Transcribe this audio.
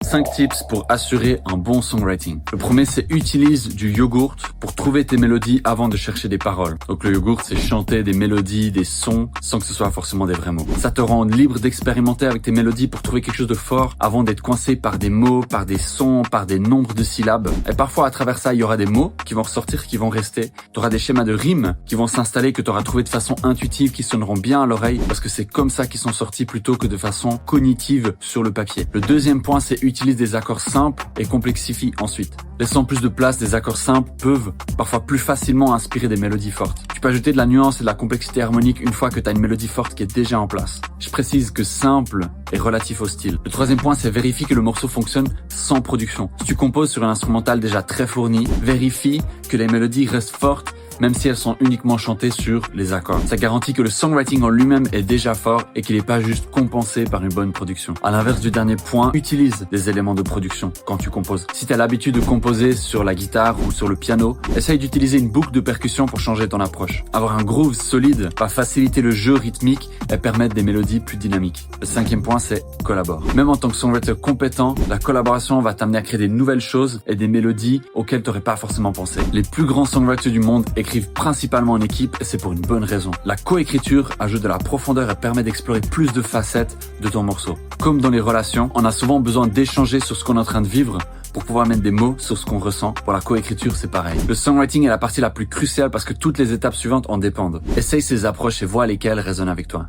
5 tips pour assurer un bon songwriting. Le premier, c'est utilise du yogourt pour trouver tes mélodies avant de chercher des paroles. Donc le yogourt, c'est chanter des mélodies, des sons, sans que ce soit forcément des vrais mots. Ça te rend libre d'expérimenter avec tes mélodies pour trouver quelque chose de fort avant d'être coincé par des mots, par des sons, par des nombres de syllabes. Et parfois, à travers ça, il y aura des mots qui vont ressortir, qui vont rester. Tu auras des schémas de rimes qui vont s'installer, que tu auras trouvé de façon intuitive, qui sonneront bien à l'oreille, parce que c'est comme ça qu'ils sont sortis plutôt que de façon cognitive sur le papier. Le deuxième point, c'est utilise des accords simples et complexifie ensuite. Laissant plus de place, des accords simples peuvent parfois plus facilement inspirer des mélodies fortes. Tu peux ajouter de la nuance et de la complexité harmonique une fois que tu as une mélodie forte qui est déjà en place. Je précise que simple est relatif au style. Le troisième point, c'est vérifie que le morceau fonctionne sans production. Si tu composes sur un instrumental déjà très fourni, vérifie que les mélodies restent fortes même si elles sont uniquement chantées sur les accords. Ça garantit que le songwriting en lui-même est déjà fort et qu'il n'est pas juste compensé par une bonne production. À l'inverse du dernier point, utilise des éléments de production quand tu composes. Si tu as l'habitude de composer sur la guitare ou sur le piano, essaye d'utiliser une boucle de percussion pour changer ton approche. Avoir un groove solide va faciliter le jeu rythmique et permettre des mélodies plus dynamiques. Le cinquième point, c'est collabore. Même en tant que songwriter compétent, la collaboration va t'amener à créer des nouvelles choses et des mélodies auxquelles tu n'aurais pas forcément pensé. Les plus grands songwriters du monde écrivent principalement en équipe et c'est pour une bonne raison. La coécriture ajoute de la profondeur et permet d'explorer plus de facettes de ton morceau. Comme dans les relations, on a souvent besoin d'échanger sur ce qu'on est en train de vivre pour pouvoir mettre des mots sur ce qu'on ressent. Pour la coécriture, c'est pareil. Le songwriting est la partie la plus cruciale parce que toutes les étapes suivantes en dépendent. Essaye ces approches et vois lesquelles résonnent avec toi.